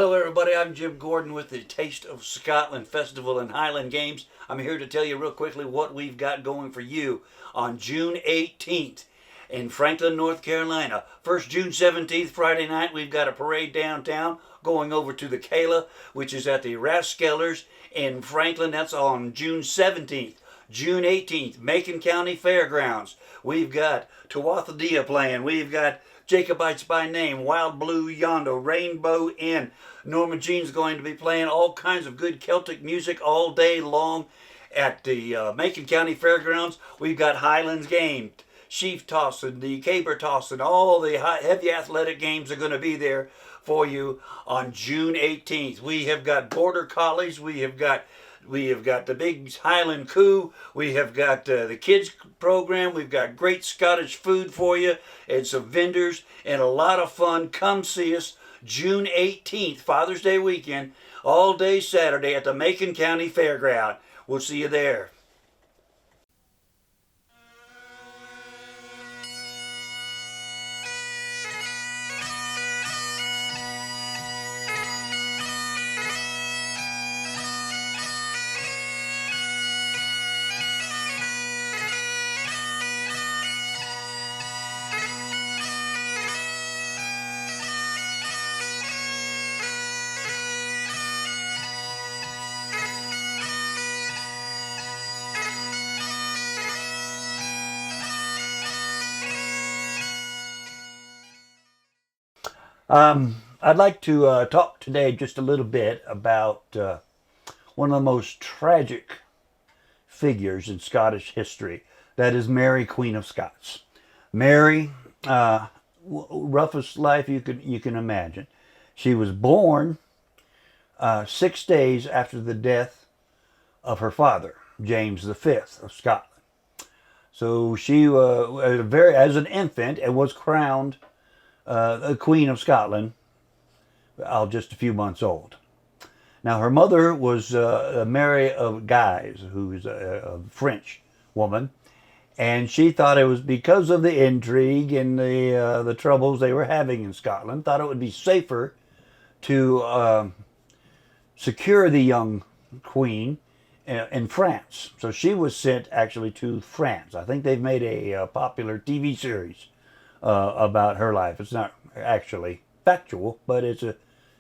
Hello everybody, I'm Jim Gordon with the Taste of Scotland Festival and Highland Games. I'm here to tell you real quickly what we've got going for you on June 18th in Franklin, North Carolina. First, June 17th, Friday night, we've got a parade downtown going over to the Kayla, which is at the Rathskellers in Franklin. That's on June 17th. June 18th, Macon County Fairgrounds. We've got Tawathadea playing. We've got Jacobites by Name, Wild Blue Yonder, Rainbow Inn. Norma Jean's going to be playing all kinds of good Celtic music all day long at the Macon County Fairgrounds. We've got Highlands Game, Sheaf Tossing, the Caber Tossing, all the heavy athletic games are going to be there for you on June 18th. We have got Border Collies, we have got the big Highland Coup. We have got the kids program. We've got great Scottish food for you and some vendors and a lot of fun. Come see us June 18th, Father's Day weekend, all day Saturday at the Macon County Fairground. We'll see you there. I'd like to talk today just a little bit about one of the most tragic figures in Scottish history. That is Mary Queen of Scots. Mary, roughest life you can imagine. She was born 6 days after the death of her father, James V of Scotland. So she as an infant and was crowned the Queen of Scotland, just a few months old. Now her mother was Mary of Guise, who's a French woman, and she thought it was because of the intrigue and the troubles they were having in Scotland, thought it would be safer to secure the young queen in France. So she was sent actually to France. I think they've made a popular TV series about her life. It's not actually factual, but it's a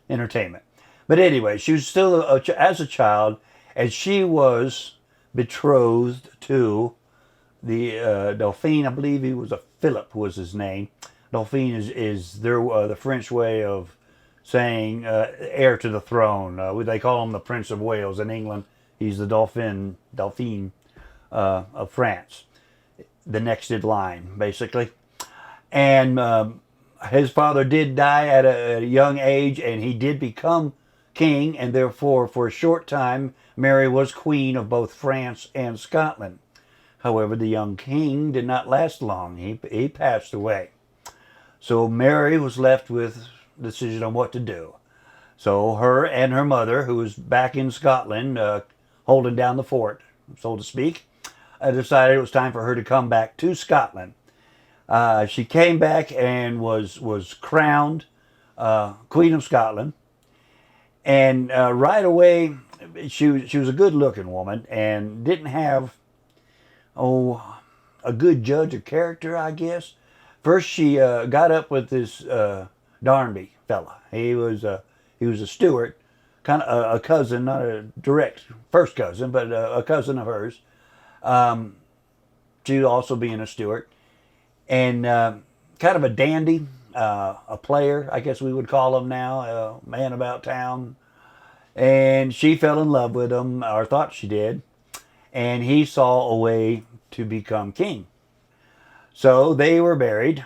entertainment. But anyway, she was still as a child, and she was betrothed to the Dauphin. I believe he was Philip was his name. Dauphin is the French way of saying heir to the throne. They call him the Prince of Wales in England. He's the Dauphin of France, the next in line, basically. And his father did die at a young age, and he did become king, and therefore, for a short time, Mary was queen of both France and Scotland. However, the young king did not last long. He passed away. So Mary was left with the decision on what to do. So her and her mother, who was back in Scotland, holding down the fort, so to speak, decided it was time for her to come back to Scotland. She came back and was crowned Queen of Scotland, and right away she was a good-looking woman and didn't have a good judge of character, I guess. First, she got up with this Darnby fella. He was a Stuart, kind of a cousin, not a direct first cousin, but a cousin of hers. She also being a Stuart. And kind of a dandy, a player, I guess we would call him now, a man about town. And she fell in love with him, or thought she did. And he saw a way to become king. So they were married.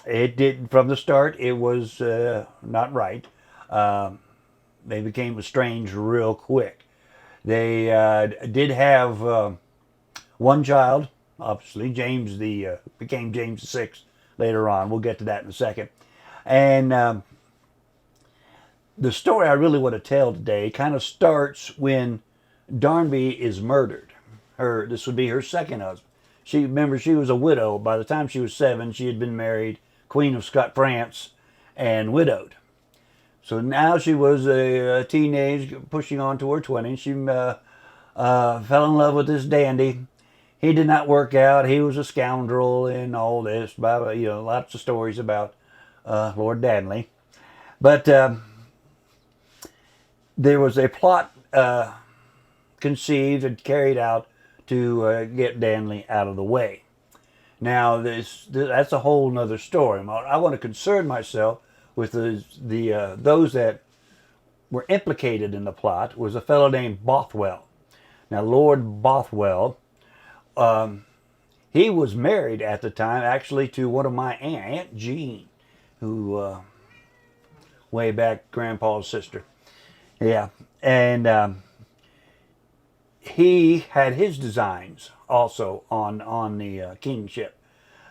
It did, from the start, it was not right. They became estranged real quick. They did have one child. Obviously, James became James VI later on. We'll get to that in a second. And the story I really want to tell today kind of starts when Darnby is murdered. This would be her second husband. She was a widow. By the time she was 7, she had been married, Queen of France, and widowed. So now she was a teenage, pushing on to her 20s. She fell in love with this dandy. He did not work out. He was a scoundrel and all this. Lots of stories about Lord Danley. But there was a plot conceived and carried out to get Danley out of the way. Now, that's a whole nother story. I want to concern myself with those that were implicated in the plot. Was a fellow named Bothwell. Now, Lord Bothwell, he was married at the time, actually, to one of my Aunt Jean, who way back, Grandpa's sister. Yeah, and he had his designs also on the kingship.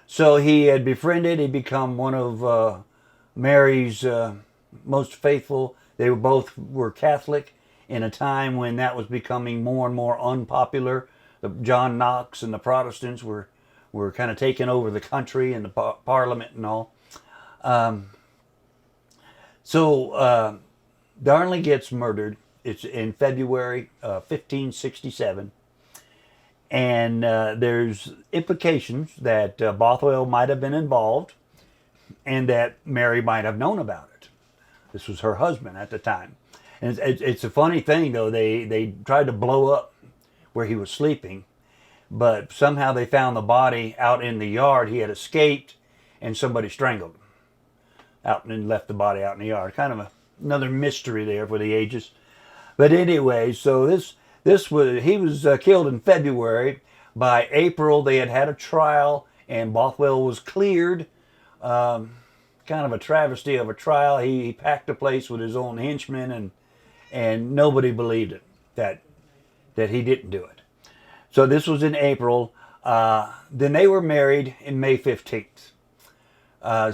So he had befriended. He become one of Mary's most faithful. They were Catholic in a time when that was becoming more and more unpopular. The John Knox and the Protestants were kind of taking over the country and the Parliament and all. So Darnley gets murdered. It's in February 1567. And there's implications that Bothwell might have been involved and that Mary might have known about it. This was her husband at the time. And it's a funny thing, though. They tried to blow up where he was sleeping, but somehow they found the body out in the yard. He had escaped, and somebody strangled him out and left the body out in the yard. Kind of another mystery there for the ages. But anyway, so he was killed in February. By April, they had a trial, and Bothwell was cleared. Kind of a travesty of a trial. He packed the place with his own henchmen, and nobody believed it that he didn't do it. So this was in April. Then they were married in May 15th.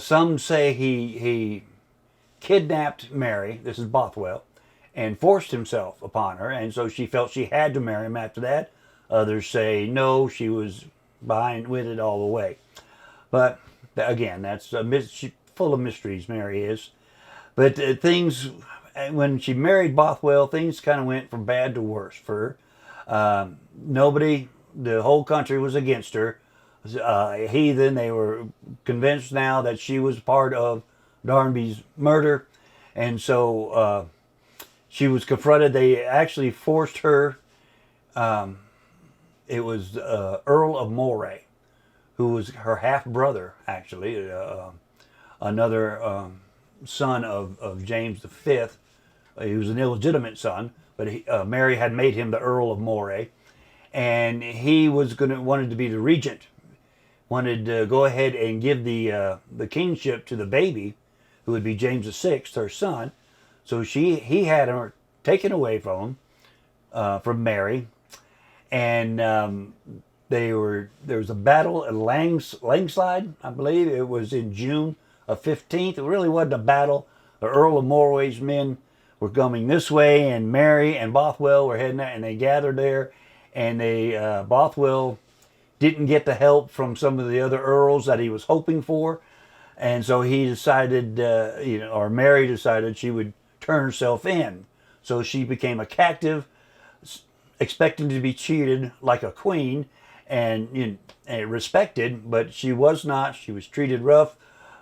Some say he kidnapped Mary. This is Bothwell. And forced himself upon her, and so she felt she had to marry him after that. Others say no, she was behind with it all the way. But again, that's full of mysteries, Mary is. But things, when she married Bothwell, things kind of went from bad to worse for her. The whole country was against her. Heathen, they were convinced now that she was part of Darnley's murder, and so she was confronted. They actually forced her. It was Earl of Moray, who was her half brother, actually, another son of James V. He was an illegitimate son, but Mary had made him the Earl of Moray, and he wanted to be the regent. Wanted to go ahead and give the kingship to the baby, who would be James VI, her son. So he had her taken away from Mary, and there was a battle at Langside, I believe. It was in June of 15th. It really wasn't a battle. The Earl of Moray's men were coming this way, and Mary and Bothwell were heading out, and they gathered there, and Bothwell didn't get the help from some of the other earls that he was hoping for, and so he decided, or Mary decided she would turn herself in. So she became a captive, expecting to be treated like a queen and respected, but she was not. She was treated rough.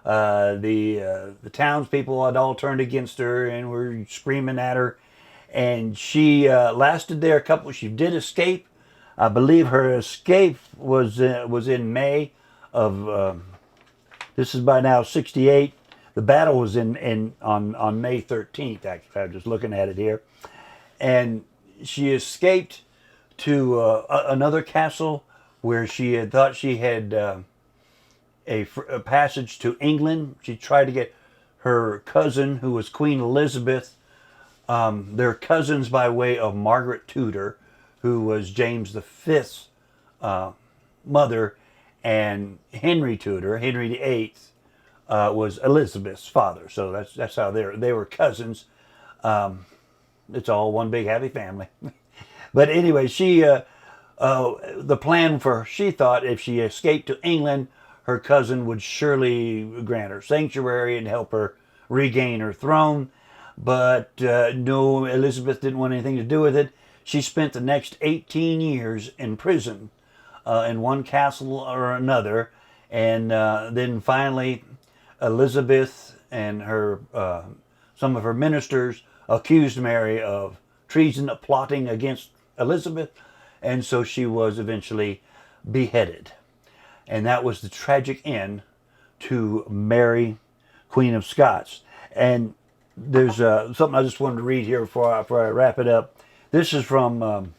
The townspeople had all turned against her and were screaming at her, and she lasted there she did escape. I believe her escape was in May of this is by now 68. The battle was on May 13th. Actually, I'm just looking at it here, and she escaped to another castle where she had thought she had a passage to England. She tried to get her cousin, who was Queen Elizabeth. They're cousins by way of Margaret Tudor, who was James V's mother, and Henry Tudor, Henry VIII, was Elizabeth's father. So that's how they were cousins. It's all one big happy family. But anyway, the plan she thought if she escaped to England, her cousin would surely grant her sanctuary and help her regain her throne. But no, Elizabeth didn't want anything to do with it. She spent the next 18 years in prison in one castle or another. And then finally, Elizabeth and her some of her ministers accused Mary of treason, plotting against Elizabeth, and so she was eventually beheaded. And that was the tragic end to Mary, Queen of Scots. And there's something I just wanted to read here before I wrap it up. This is from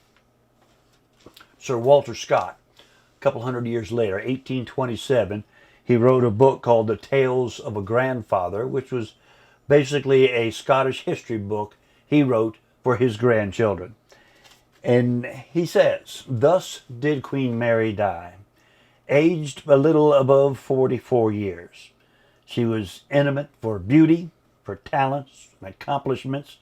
Sir Walter Scott, a couple hundred years later, 1827. He wrote a book called The Tales of a Grandfather, which was basically a Scottish history book he wrote for his grandchildren. And he says, "Thus did Queen Mary die, aged a little above 44 years. She was eminent for beauty, for talents and accomplishments,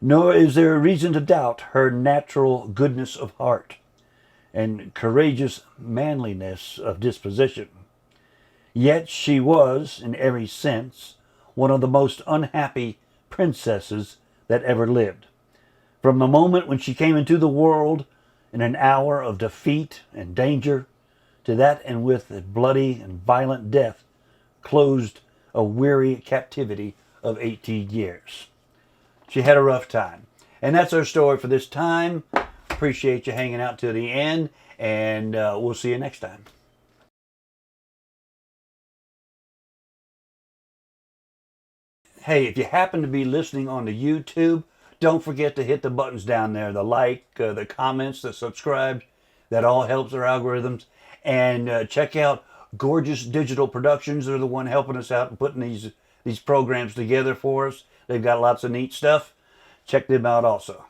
nor is there reason to doubt her natural goodness of heart and courageous manliness of disposition. Yet she was, in every sense, one of the most unhappy princesses that ever lived. From the moment when she came into the world in an hour of defeat and danger, to that and with a bloody and violent death, closed a weary captivity of 18 years. She had a rough time." And that's our story for this time. Appreciate you hanging out till the end, and we'll see you next time. Hey, if you happen to be listening on the YouTube, don't forget to hit the buttons down there, the like, the comments, the subscribe. That all helps our algorithms. And check out Gorgeous Digital Productions. They're the one helping us out and putting these programs together for us. They've got lots of neat stuff. Check them out also.